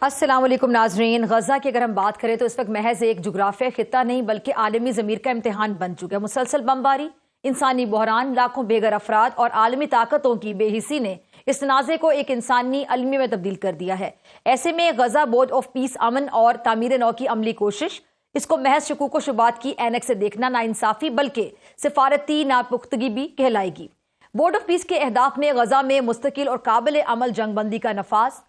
السلام علیکم ناظرین. غزہ کی اگر ہم بات کریں تو اس وقت محض ایک جغرافیہ خطہ نہیں بلکہ عالمی ضمیر کا امتحان بن چکا ہے. مسلسل بمباری، انسانی بحران، لاکھوں بے گھر افراد اور عالمی طاقتوں کی بے حسی نے اس تنازع کو ایک انسانی المیہ میں تبدیل کر دیا ہے. ایسے میں غزہ بورڈ آف پیس امن اور تعمیر نو کی عملی کوشش، اس کو محض شکوک و شبہات کی عینک سے دیکھنا ناانصافی بلکہ سفارتی ناپختگی بھی کہلائے گی. بورڈ آف پیس کے اہداف میں غزہ میں مستقل اور قابل عمل جنگ بندی کا نفاذ،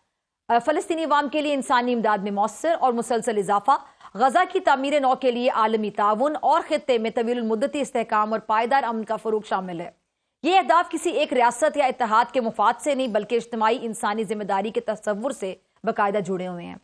فلسطینی عوام کے لیے انسانی امداد میں مؤثر اور مسلسل اضافہ، غزہ کی تعمیر نو کے لیے عالمی تعاون اور خطے میں طویل المدتی استحکام اور پائیدار امن کا فروغ شامل ہے. یہ اہداف کسی ایک ریاست یا اتحاد کے مفاد سے نہیں بلکہ اجتماعی انسانی ذمہ داری کے تصور سے باقاعدہ جڑے ہوئے ہیں.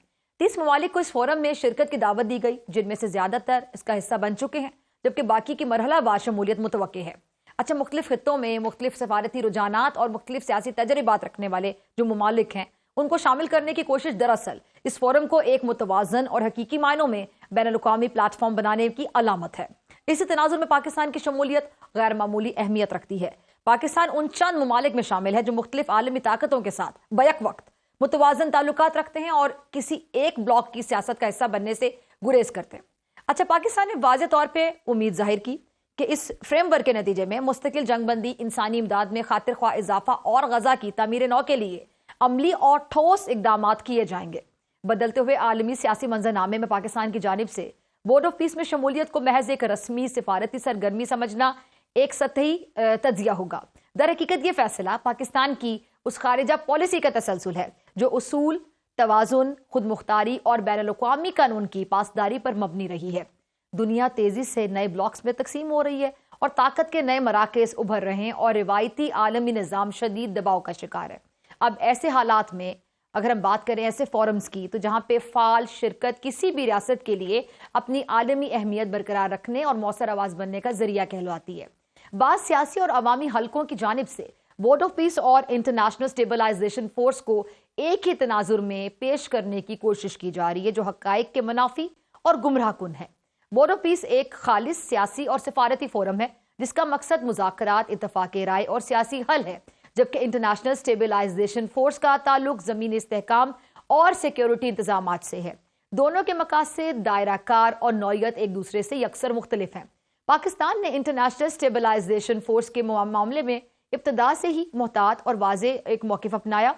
30 ممالک کو اس فورم میں شرکت کی دعوت دی گئی، جن میں سے زیادہ تر اس کا حصہ بن چکے ہیں جبکہ باقی کی مرحلہ وار شمولیت متوقع ہے. اچھا، مختلف خطوں میں مختلف سفارتی رجحانات اور مختلف سیاسی تجربات رکھنے والے جو ممالک ہیں ان کو شامل کرنے کی کوشش دراصل اس فورم کو ایک متوازن اور حقیقی معنوں میں بین الاقوامی پلیٹ فارم بنانے کی علامت ہے. اسی تناظر میں پاکستان کی شمولیت غیر معمولی اہمیت رکھتی ہے. پاکستان ان چند ممالک میں شامل ہے جو مختلف عالمی طاقتوں کے ساتھ بیک وقت متوازن تعلقات رکھتے ہیں اور کسی ایک بلاک کی سیاست کا حصہ بننے سے گریز کرتے ہیں. اچھا، پاکستان نے واضح طور پہ امید ظاہر کی کہ اس فریم ورک کے نتیجے میں مستقل جنگ بندی، انسانی امداد میں خاطر خواہ اضافہ اور غزہ کی تعمیر نو کے لیے عملی اور ٹھوس اقدامات کیے جائیں گے. بدلتے ہوئے عالمی سیاسی منظرنامے میں پاکستان کی جانب سے بورڈ آف پیس میں شمولیت کو محض ایک رسمی سفارتی سرگرمی سمجھنا ایک سطحی تجزیہ ہوگا. در حقیقت یہ فیصلہ پاکستان کی اس خارجہ پالیسی کا تسلسل ہے جو اصول، توازن، خود مختاری اور بین الاقوامی قانون کی پاسداری پر مبنی رہی ہے. دنیا تیزی سے نئے بلاکس میں تقسیم ہو رہی ہے اور طاقت کے نئے مراکز ابھر رہے ہیں اور روایتی عالمی نظام شدید دباؤ کا شکار ہے. اب ایسے حالات میں اگر ہم بات کریں ایسے فورمز کی تو جہاں پہ فعال شرکت کسی بھی ریاست کے لیے اپنی عالمی اہمیت برقرار رکھنے اور مؤثر آواز بننے کا ذریعہ کہلواتی ہے. بعض سیاسی اور عوامی حلقوں کی جانب سے بورڈ آف پیس اور انٹرنیشنل اسٹیبلائزیشن فورس کو ایک ہی تناظر میں پیش کرنے کی کوشش کی جا رہی ہے جو حقائق کے منافی اور گمراہ کن ہے. بورڈ آف پیس ایک خالص سیاسی اور سفارتی فورم ہے جس کا مقصد مذاکرات، اتفاق رائے اور سیاسی حل ہے، جبکہ انٹرنیشنل اسٹیبلائزیشن فورس کا تعلق زمینی استحکام اور سیکیورٹی انتظامات سے ہے. دونوں کے مقاصد، دائرہ کار اور نوعیت ایک دوسرے سے یکسر مختلف ہیں. پاکستان نے انٹرنیشنل اسٹیبلائزیشن فورس کے معاملے میں ابتدا سے ہی محتاط اور واضح ایک موقف اپنایا.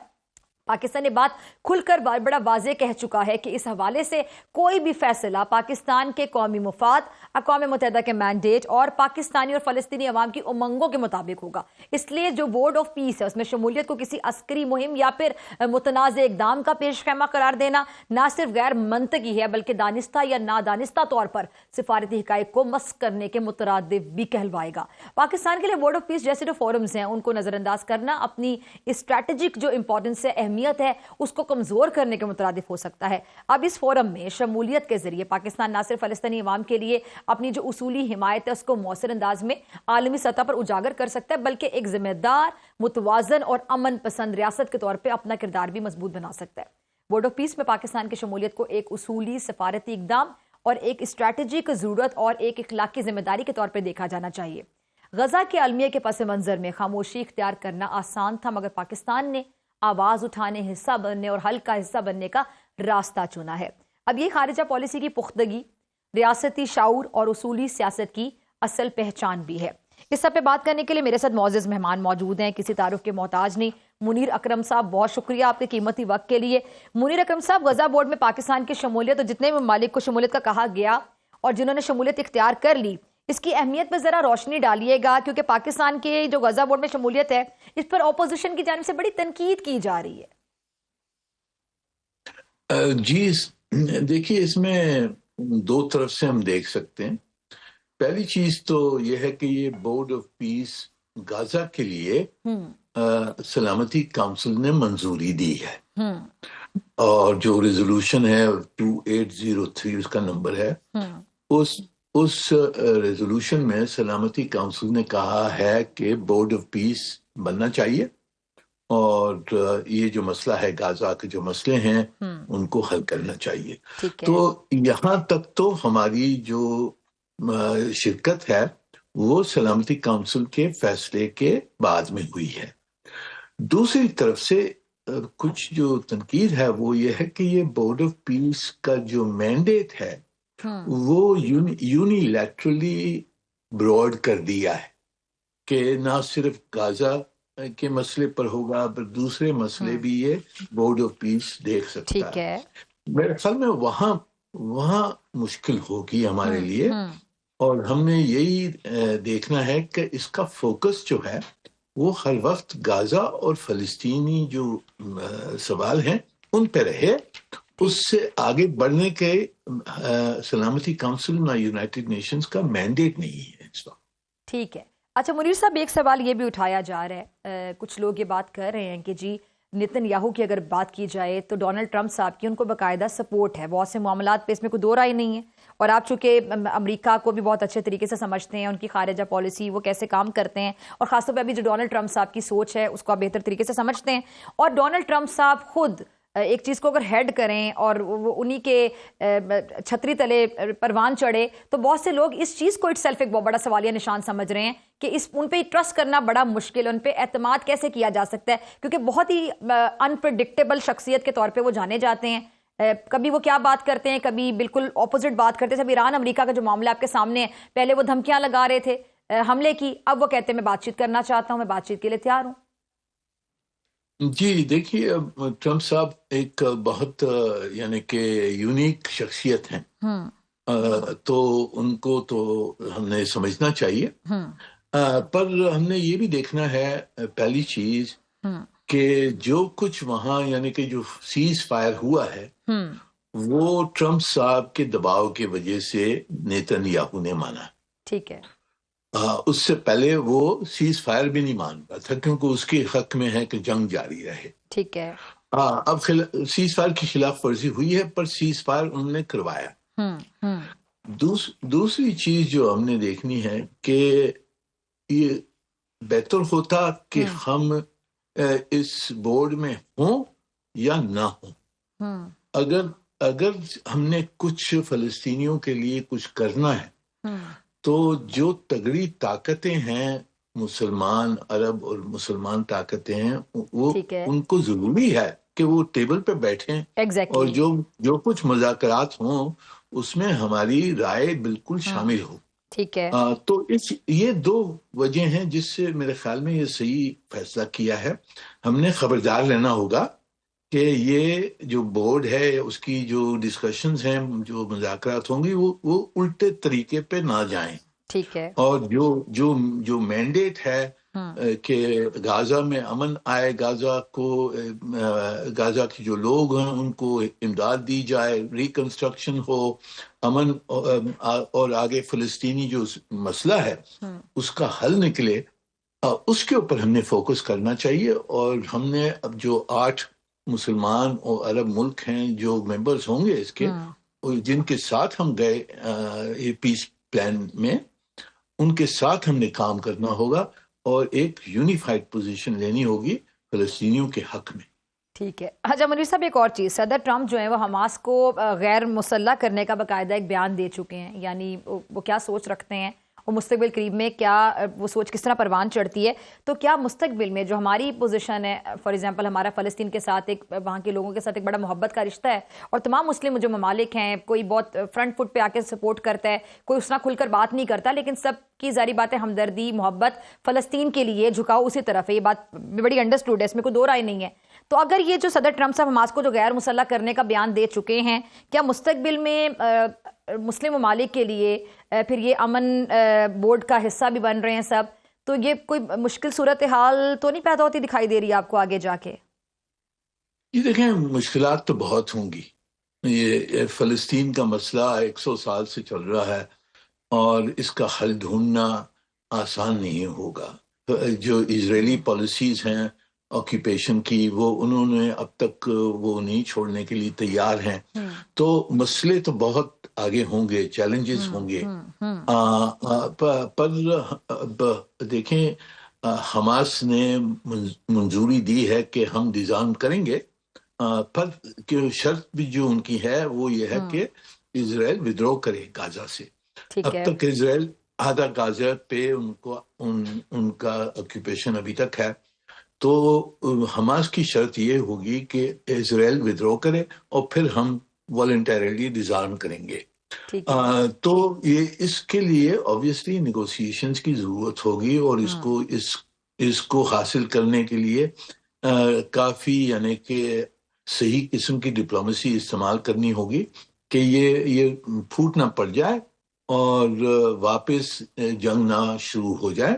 پاکستان نے بات کھل کر بڑا واضح کہہ چکا ہے کہ اس حوالے سے کوئی بھی فیصلہ پاکستان کے قومی مفاد، اقوام متحدہ کے مینڈیٹ اور پاکستانی اور فلسطینی عوام کی امنگوں کے مطابق ہوگا. اس لیے جو بورڈ آف پیس ہے اس میں شمولیت کو کسی عسکری مہم یا پھر متنازع اقدام کا پیش خیمہ قرار دینا نہ صرف غیر منطقی ہے بلکہ دانستہ یا نادانستہ طور پر سفارتی حقائق کو مسخ کرنے کے مترادف بھی کہلوائے گا. پاکستان کے لیے بورڈ آف پیس جیسے جو فورمز ہیں ان کو نظر انداز کرنا اپنی اسٹریٹجک جو امپورٹنس ہے، اہمیت ہے، اس کو کمزور کرنے کے مترادف ہو سکتا ہے. اب اس فورم میں شمولیت کے ذریعے پاکستان نہ صرف فلسطینی عوام کے لیے اپنی جو اصولی حمایت ہے اس کو مؤثر انداز میں عالمی سطح پر اجاگر کر سکتا ہے بلکہ ایک ذمہ دار، متوازن اور امن پسند ریاست کے طور پہ اپنا کردار بھی مضبوط بنا سکتا ہے. بورڈ آف پیس میں پاکستان کی شمولیت کو ایک اصولی سفارتی اقدام اور ایک اسٹریٹجک ضرورت اور ایک اخلاقی ذمہ داری کے طور پہ دیکھا جانا چاہیے. غزہ کے المیہ کے پس منظر میں خاموشی اختیار کرنا آسان تھا مگر پاکستان نے آواز اٹھانے، حصہ بننے اور حل کا حصہ بننے کا راستہ چنا ہے. اب یہ خارجہ پالیسی کی پختگی، ریاستی شعور اور اصولی سیاست کی اصل پہچان بھی ہے. اس سب پہ بات کرنے کے لیے میرے ساتھ معزز مہمان موجود ہیں، کسی تعارف کے محتاج نہیں. منیر اکرم صاحب، بہت شکریہ آپ کے قیمتی وقت کے لیے. منیر اکرم صاحب، غزہ بورڈ میں پاکستان کی شمولیت اور جتنے بھی ممالک کو شمولیت کا کہا گیا اور جنہوں نے شمولیت اختیار کر لی، اس کی اہمیت پہ ذرا روشنی ڈالیے گا کیونکہ پاکستان کے جو غزہ بورڈ میں شمولیت ہے اس پر اپوزیشن کی جانب سے بڑی تنقید کی جا رہی ہے. جی دیکھیے، اس میں دو طرف سے ہم دیکھ سکتے ہیں. پہلی چیز تو یہ ہے کہ یہ بورڈ آف پیس غزہ کے لیے سلامتی کونسل نے منظوری دی ہے اور جو ریزولوشن ہے 2803 اس کا نمبر ہے، اس ریزولوشن میں سلامتی کونسل نے کہا ہے کہ بورڈ آف پیس بننا چاہیے اور یہ جو مسئلہ ہے غزہ کے جو مسئلے ہیں ان کو حل کرنا چاہیے. تو یہاں تک تو ہماری جو شرکت ہے وہ سلامتی کونسل کے فیصلے کے بعد میں ہوئی ہے. دوسری طرف سے کچھ جو تنقید ہے وہ یہ ہے کہ یہ بورڈ آف پیس کا جو مینڈیٹ ہے وہ یونیلیٹرلی براڈ کر دیا ہے کہ نہ صرف غازہ کے مسئلے پر ہوگا پر دوسرے مسئلے بھی یہ بورڈ آف پیس دیکھ سکتا ہے. میرے خیال میں وہاں مشکل ہوگی ہمارے لیے، اور ہم نے یہی دیکھنا ہے کہ اس کا فوکس جو ہے وہ ہر وقت غازہ اور فلسطینی جو سوال ہیں ان پہ رہے. اس سے آگے بڑھنے کے سلامتی کونسل نہ یونائٹڈ نیشنز کا مینڈیٹ نہیں ہے اس وقت. ٹھیک ہے. اچھا منیر صاحب، ایک سوال یہ بھی اٹھایا جا رہا ہے، کچھ لوگ یہ بات کر رہے ہیں کہ جی نتن یاہو کی اگر بات کی جائے تو ڈونلڈ ٹرمپ صاحب کی ان کو باقاعدہ سپورٹ ہے بہت سے معاملات پہ، اس میں کوئی دو رائے نہیں ہے. اور آپ چونکہ امریکہ کو بھی بہت اچھے طریقے سے سمجھتے ہیں، ان کی خارجہ پالیسی وہ کیسے کام کرتے ہیں، اور خاص طور پہ ابھی جو ڈونلڈ ٹرمپ صاحب کی سوچ ہے اس کو آپ بہتر طریقے سے سمجھتے ہیں. اور ڈونلڈ ٹرمپ صاحب خود ایک چیز کو اگر ہیڈ کریں اور وہ انہی کے چھتری تلے پروان چڑھے تو بہت سے لوگ اس چیز کو اٹ سیلف ایک بہت بڑا سوالیہ نشان سمجھ رہے ہیں کہ ان پہ ٹرسٹ کرنا بڑا مشکل ہے، ان پہ اعتماد کیسے کیا جا سکتا ہے، کیونکہ بہت ہی انپریڈکٹیبل شخصیت کے طور پہ وہ جانے جاتے ہیں. کبھی وہ کیا بات کرتے ہیں، کبھی بالکل اپوزٹ بات کرتے ہیں. جب ایران امریکہ کا جو معاملہ آپ کے سامنے ہے، پہلے وہ دھمکیاں لگا رہے تھے حملے کی، اب وہ کہتے ہیں میں بات چیت کرنا چاہتا ہوں، میں بات چیت کے لیے تیار ہوں. جی دیکھیے، ٹرمپ صاحب ایک بہت یعنی کہ یونیک شخصیت ہیں، تو ان کو تو ہم نے سمجھنا چاہیے. پر ہم نے یہ بھی دیکھنا ہے پہلی چیز کہ جو کچھ وہاں یعنی کہ جو سیز فائر ہوا ہے وہ ٹرمپ صاحب کے دباؤ کی وجہ سے نیتن یاہو نے مانا. ٹھیک ہے. اس سے پہلے وہ سیز فائر بھی نہیں مان رہا تھا کیونکہ اس کے حق میں ہے کہ جنگ جاری رہے. ٹھیک ہے. اب سیز فائر کی خلاف ورزی ہوئی ہے پر سیز فائر انہوں نے کروایا. دوسری چیز جو ہم نے دیکھنی ہے کہ یہ بہتر ہوتا کہ ہم اس بورڈ میں ہوں یا نہ ہوں. اگر ہم نے کچھ فلسطینیوں کے لیے کچھ کرنا ہے تو جو تگڑی طاقتیں ہیں، مسلمان عرب اور مسلمان طاقتیں ہیں، وہ ان کو ضروری ہے کہ وہ ٹیبل پہ بیٹھیں اور جو کچھ مذاکرات ہوں اس میں ہماری رائے بالکل شامل ہو. ٹھیک ہے. تو یہ دو وجہ ہیں جس سے میرے خیال میں یہ صحیح فیصلہ کیا ہے. ہم نے خبردار رہنا ہوگا کہ یہ جو بورڈ ہے اس کی جو ڈسکشنز ہیں، جو مذاکرات ہوں گی وہ الٹے طریقے پہ نہ جائیں. ٹھیک ہے. اور جو مینڈیٹ ہے کہ غازہ میں امن آئے، غازہ کے جو لوگ ہیں ان کو امداد دی جائے، ریکنسٹرکشن ہو، امن، اور آگے فلسطینی جو مسئلہ ہے اس کا حل نکلے، اس کے اوپر ہم نے فوکس کرنا چاہیے. اور ہم نے اب جو 8 مسلمان اور عرب ملک ہیں جو ممبرز ہوں گے اس کے، جن کے ساتھ ہم گئے یہ پیس پلان میں، ان کے ساتھ ہم نے کام کرنا ہوگا اور ایک یونیفائڈ پوزیشن لینی ہوگی فلسطینیوں کے حق میں. ٹھیک ہے. اچھا منیر صاحب، ایک اور چیز، صدر ٹرمپ جو ہیں وہ حماس کو غیر مسلح کرنے کا باقاعدہ ایک بیان دے چکے ہیں. یعنی وہ کیا سوچ رکھتے ہیں، وہ مستقبل قریب میں کیا وہ سوچ کس طرح پروان چڑھتی ہے، تو کیا مستقبل میں جو ہماری پوزیشن ہے، فار ایگزامپل ہمارا فلسطین کے ساتھ وہاں کے لوگوں کے ساتھ ایک بڑا محبت کا رشتہ ہے، اور تمام مسلم جو ممالک ہیں کوئی بہت فرنٹ فٹ پہ آ کے سپورٹ کرتا ہے، کوئی اس طرح کھل کر بات نہیں کرتا، لیکن سب کی ظاہری بات ہے ہمدردی، محبت، فلسطین کے لیے جھکاؤ اسی طرف ہے. یہ بات بڑی انڈرسٹوڈ ہے، اس میں کوئی دو رائے نہیں ہے. تو اگر یہ جو صدر ٹرمپ صاحب حماس کو جو غیر مسلح کرنے کا بیان دے چکے ہیں، کیا مستقبل میں مسلم ممالک کے لیے پھر یہ امن بورڈ کا حصہ بھی بن رہے ہیں سب، تو یہ کوئی مشکل صورتحال تو نہیں پیدا ہوتی دکھائی دے رہی ہے آپ کو آگے جا کے؟ یہ دیکھیں، مشکلات تو بہت ہوں گی. یہ فلسطین کا مسئلہ 100 سال سے چل رہا ہے اور اس کا حل ڈھونڈنا آسان نہیں ہوگا. جو اسرائیلی پالیسیز ہیں آکیوپیشن کی، وہ انہوں نے اب تک وہ نہیں چھوڑنے کے لیے تیار ہیں. تو مسئلے تو بہت آگے ہوں گے، چیلنجز ہوں گے. پر دیکھیں، حماس نے منظوری دی ہے کہ ہم ڈیزارم کریں گے، پر شرط بھی جو ان کی ہے وہ یہ ہے کہ اسرائیل ودرو کرے غازہ سے. اب تک اسرائیل آدھا غازہ پہ ان کا آکیوپیشن ابھی تک ہے. تو حماس کی شرط یہ ہوگی کہ اسرائیل ودرو کرے اور پھر ہم والنٹریلی ڈیزارم کریں گے. ٹھیک ہے. تو یہ اس کے لیے آبویسلی نیگوسیشنز کی ضرورت ہوگی، اور اس کو حاصل کرنے کے لیے کافی یعنی کہ صحیح قسم کی ڈپلومیسی استعمال کرنی ہوگی کہ یہ پھوٹ نہ پڑ جائے اور واپس جنگ نہ شروع ہو جائے.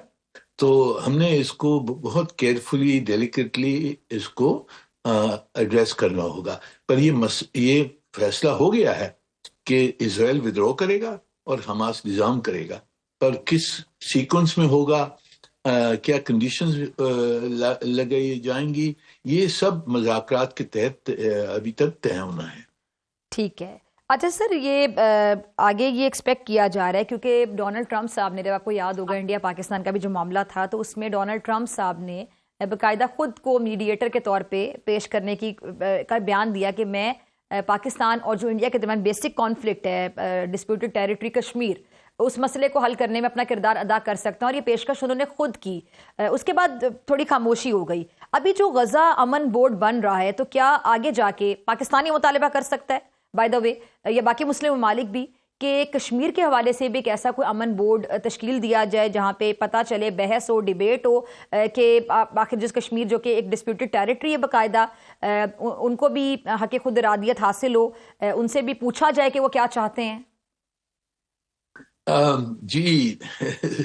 تو ہم نے اس کو بہت کیئرفلی ڈیلیکیٹلی اس کو ایڈریس کرنا ہوگا. پر یہ فیصلہ ہو گیا ہے کہ اسرائیل ودرو کرے گا اور حماس نظام کرے گا، پر کس سیکوینس میں ہوگا، کیا کنڈیشنز لگائی جائیں گی، یہ سب مذاکرات کے تحت ابھی تک طے ہونا ہے. ٹھیک ہے. اچھا سر، یہ آگے یہ ایکسپیکٹ کیا جا رہا ہے کیونکہ ڈونلڈ ٹرمپ صاحب نے، جب آپ کو یاد ہوگا انڈیا پاکستان کا بھی جو معاملہ تھا، تو اس میں ڈونلڈ ٹرمپ صاحب نے باقاعدہ خود کو میڈیٹر کے طور پہ پیش کرنے کا بیان دیا کہ میں پاکستان اور جو انڈیا کے درمیان بیسک کانفلکٹ ہے، ڈسپیوٹڈ ٹیریٹری کشمیر، اس مسئلے کو حل کرنے میں اپنا کردار ادا کر سکتا ہوں، اور یہ پیشکش انہوں نے خود کی. اس کے بعد تھوڑی خاموشی ہو گئی. ابھی جو غزہ امن بورڈ بن رہا ہے، تو کیا آگے جا کے پاکستانی مطالبہ کر سکتا ہے بائی دا وے، یا باقی مسلم ممالک بھی، کہ کشمیر کے حوالے سے بھی ایک ایسا کوئی امن بورڈ تشکیل دیا جائے جہاں پہ پتہ چلے، بحث ہو، ڈیبیٹ ہو، کہ آخر جس کشمیر جو کہ ایک ڈسپیوٹڈ ٹیریٹری ہے باقاعدہ، ان کو بھی حق خود ارادیت حاصل ہو، ان سے بھی پوچھا جائے کہ وہ کیا چاہتے ہیں. جی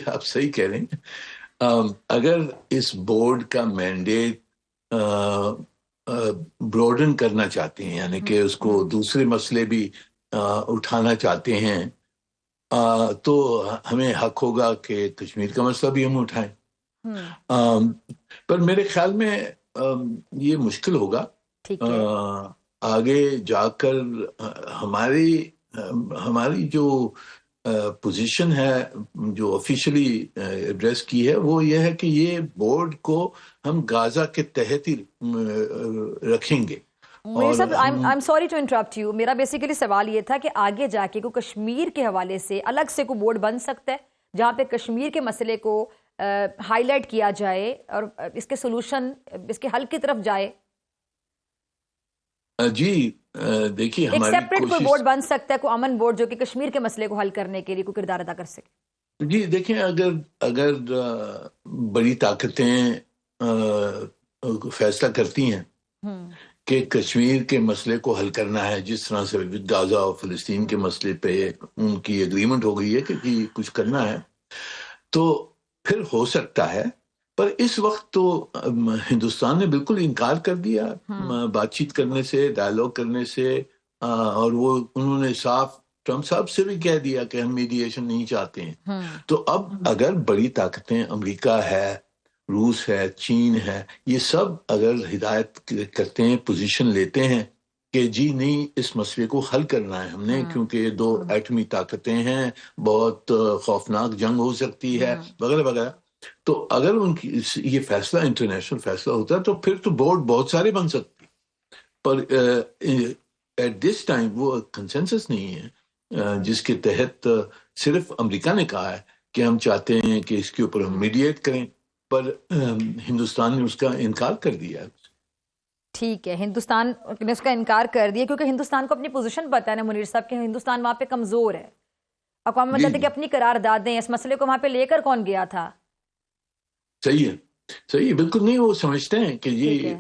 آپ صحیح کہہ رہے ہیں. اگر اس بورڈ کا مینڈیٹ براڈن کرنا چاہتے ہیں، یعنی کہ اس کو دوسرے مسئلے بھی اٹھانا چاہتے ہیں، تو ہمیں حق ہوگا کہ کشمیر کا مسئلہ بھی ہم اٹھائیں. پر میرے خیال میں یہ مشکل ہوگا. آگے جا کر ہماری جو پوزیشن ہے، جو آفیشلی ایڈریس کی ہے، وہ یہ ہے کہ یہ بورڈ کو ہم غازہ کے تحت ہی رکھیں گے. I'm sorry to interrupt you. میرا بیسیکلی سوال یہ تھا کہ آگے جا کے کوئی کشمیر کے حوالے سے الگ سے کوئی بورڈ بن سکتا ہے جہاں پہ کشمیر کے مسئلے کو ہائی لائٹ کیا جائے اور اس کے سولوشن، اس کے حل کی طرف جائے. جی دیکھیے، ایک سیپریٹ کوئی بورڈ بن سکتا ہے، کوئی امن بورڈ جو کہ کشمیر کے مسئلے کو حل کرنے کے لیے کوئی کردار ادا کر سکے. جی دیکھیں، اگر بڑی طاقتیں فیصلہ کرتی ہیں کہ کشمیر کے مسئلے کو حل کرنا ہے، جس طرح سے غزہ اور فلسطین کے مسئلے پہ ان کی اگریمنٹ ہو گئی ہے کہ کچھ کرنا ہے، تو پھر ہو سکتا ہے. پر اس وقت تو ہندوستان نے بالکل انکار کر دیا بات چیت کرنے سے، ڈائیلاگ کرنے سے، اور انہوں نے صاف ٹرمپ صاحب سے بھی کہہ دیا کہ ہم میڈیشن نہیں چاہتے ہیں. تو اب اگر بڑی طاقتیں، امریکہ ہے، روس ہے، چین ہے، یہ سب اگر ہدایت کرتے ہیں، پوزیشن لیتے ہیں کہ جی نہیں، اس مسئلے کو حل کرنا ہے ہم نے، کیونکہ یہ دو ایٹمی طاقتیں ہیں، بہت خوفناک جنگ ہو سکتی ہے وغیرہ وغیرہ، تو اگر ان کی یہ فیصلہ انٹرنیشنل فیصلہ ہوتا ہے تو پھر تو بورڈ بہت سارے بن سکتے. پر ایٹ دس ٹائم وہ کنسنسس نہیں ہے جس کے تحت صرف امریکہ نے کہا ہے کہ ہم چاہتے ہیں کہ اس کے اوپر ہم میڈیٹ کریں، پر ہندوستان نے اس کا انکار کر دیا. ٹھیک ہے، ہندوستان نے اس کا انکار کر دیا کیونکہ ہندوستان کو اپنی پوزیشن پتہ ہے نا منیر صاحب، کہ ہندوستان وہاں پہ کمزور ہے. اقوام متحدہ کی اپنی قراردادیں، اس مسئلے کو وہاں پہ لے کر کون گیا تھا؟ صحیح ہے، صحیح ہے، بالکل نہیں. وہ سمجھتے ہیں کہ یہ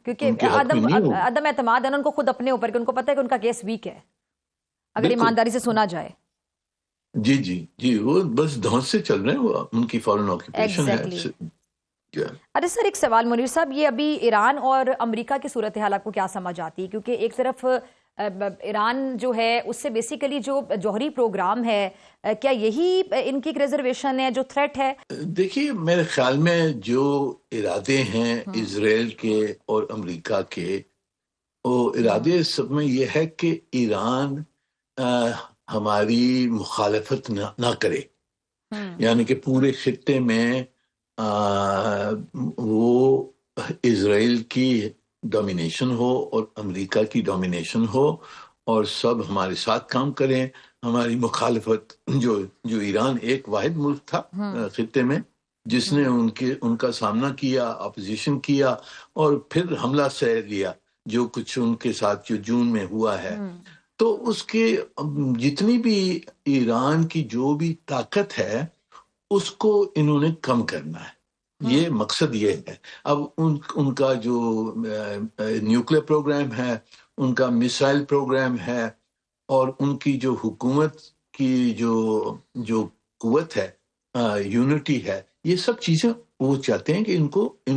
کیونکہ عدم اعتماد ہے ان کو خود اپنے اوپر، کہ ان کو پتہ ہے کہ ان کا کیس ویک ہے اگر ایمانداری سے سنا جائے. جی جی جی، وہ بس دھونس سے چل رہے ہیں، وہ ان کی فورن آکیوپیشن ہے. ارے سر، ایک سوال منیر صاحب، یہ ابھی ایران اور امریکہ کی صورتحال آپ کو کیا سمجھ آتی ہے؟ کیونکہ ایک طرف ایران جو ہے اس سے بیسیکلی جو جوہری پروگرام ہے، کیا یہی ان کی ایک ریزرویشن ہے جو تھریٹ ہے؟ دیکھیے میرے خیال میں جو ارادے ہیں اسرائیل کے اور امریکہ کے، وہ ارادے سب میں یہ ہے کہ ایران ہماری مخالفت نہ کرے، یعنی کہ پورے خطے میں وہ اسرائیل کی ڈومینیشن ہو اور امریکہ کی ڈومینیشن ہو، اور سب ہمارے ساتھ کام کریں. ہماری مخالفت جو ایران ایک واحد ملک تھا خطے میں جس نے ان کا سامنا کیا، اپوزیشن کیا اور پھر حملہ سہ لیا جو کچھ ان کے ساتھ جو جون میں ہوا ہے. تو اس کے جتنی بھی ایران کی جو بھی طاقت ہے اس کو انہوں نے کم کرنا ہے. یہ مقصد یہ ہے. اب ان کا جو نیوکلیر پروگرام ہے، ان کا میسائل پروگرام ہے، اور ان کی جو حکومت کی جو قوت ہے، یونٹی ہے، یہ سب چیزیں وہ چاہتے ہیں کہ ان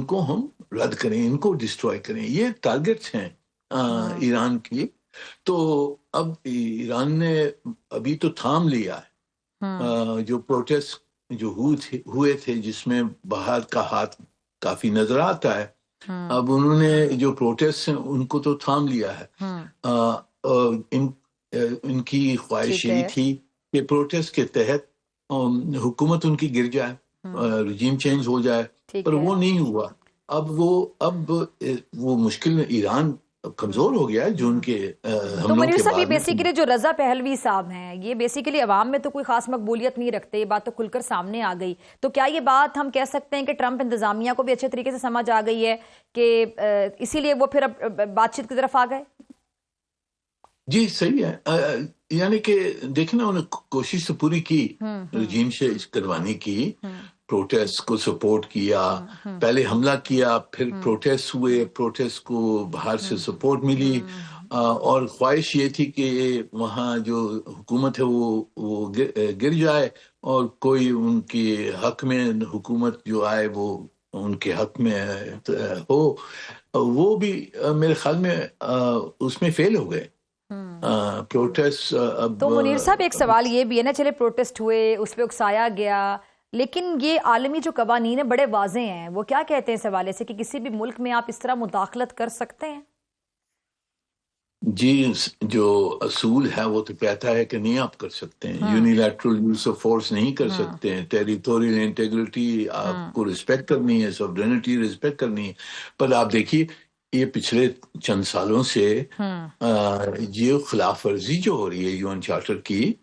کو ہم رد کریں، ان کو ڈسٹروائے کریں. یہ ٹارگٹس ہیں ایران کی. تو اب ایران نے ابھی تو تھام لیا ہے جو پروٹیسٹ جو ہوئے تھے، جس میں باہر کا ہاتھ کافی نظر آتا ہے. اب انہوں نے جو پروٹیسٹ ہیں ان کو تو تھام لیا ہے. ان کی خواہش یہی تھی کہ پروٹیسٹ کے تحت حکومت ان کی گر جائے، رجیم چینج ہو جائے، پر وہ نہیں ہوا. اب وہ مشکل میں ایران کمزور ہو گیا ہے جو ان کے تو منیر صاحب، یہ بیسیکلی جو رضا پہلوی صاحب ہیں، یہ بیسیکلی عوام میں تو کوئی خاص مقبولیت نہیں رکھتے، یہ بات تو کھل کر سامنے آ گئی. تو کیا یہ بات ہم کہہ سکتے ہیں کہ ٹرمپ انتظامیہ کو بھی اچھے طریقے سے سمجھ آ گئی ہے کہ اسی لیے وہ پھر اب بات چیت کی طرف آ گئے؟ جی صحیح ہے. یعنی کہ دیکھنا، انہوں نے کوشش تو پوری کی رجیم سے کروانے کی، پروٹیسٹ کو سپورٹ کیا، پہلے حملہ کیا، پھر پروٹیسٹ ہوئے، پروٹیسٹ کو باہر سے سپورٹ ملی، اور خواہش یہ تھی کہ وہاں جو حکومت ہے وہ گر جائے اور کوئی ان کے حق میں حکومت جو آئے وہ ان کے حق میں ہو. وہ بھی میرے خیال میں اس میں فیل ہو گئے پروٹیسٹ. تو منیر صاحب، ایک سوال یہ بھی ہے نا، چلے پروٹیسٹ ہوئے، اس پہ اکسایا گیا، لیکن یہ عالمی جو قوانین ہیں بڑے واضح ہیں. وہ کیا کہتے ہیں اس حوالے سے کہ کسی بھی ملک میں آپ اس طرح مداخلت کر سکتے ہیں؟ جی، جو اصول ہے وہ تو کہتا ہے کہ نہیں آپ کر سکتے ہیں. یونیلیٹرل یوز آف فورس نہیں کر سکتے ہیں. ٹیریٹوریل انٹیگریٹی آپ کو رسپیکٹ کرنی ہے، سوورینٹی رسپیکٹ کرنی ہے. پر آپ دیکھیے، یہ پچھلے چند سالوں سے یہ خلاف ورزی جو ہو رہی ہے یو این چارٹر کی،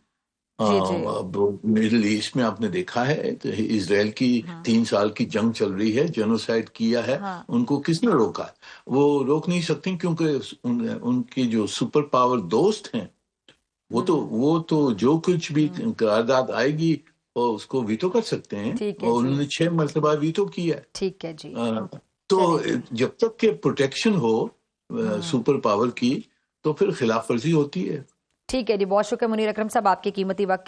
اب مڈل ایسٹ میں آپ نے دیکھا ہے، اسرائیل کی 3 سال کی جنگ چل رہی ہے، جینوسائیڈ کیا ہے. ان کو کس نے روکا؟ وہ روک نہیں سکتے کیونکہ ان کے جو سپر پاور دوست ہیں وہ تو جو کچھ بھی قرارداد آئے گی وہ اس کو ویٹو کر سکتے ہیں، اور انہوں نے 6 مرتبہ ویٹو کیا ہے. ٹھیک ہے جی. تو جب تک کہ پروٹیکشن ہو سپر پاور کی تو پھر خلاف ورزی ہوتی ہے. ٹھیک ہے جی، بہت شکریہ منیر اکرم صاحب آپ کی قیمتی وقت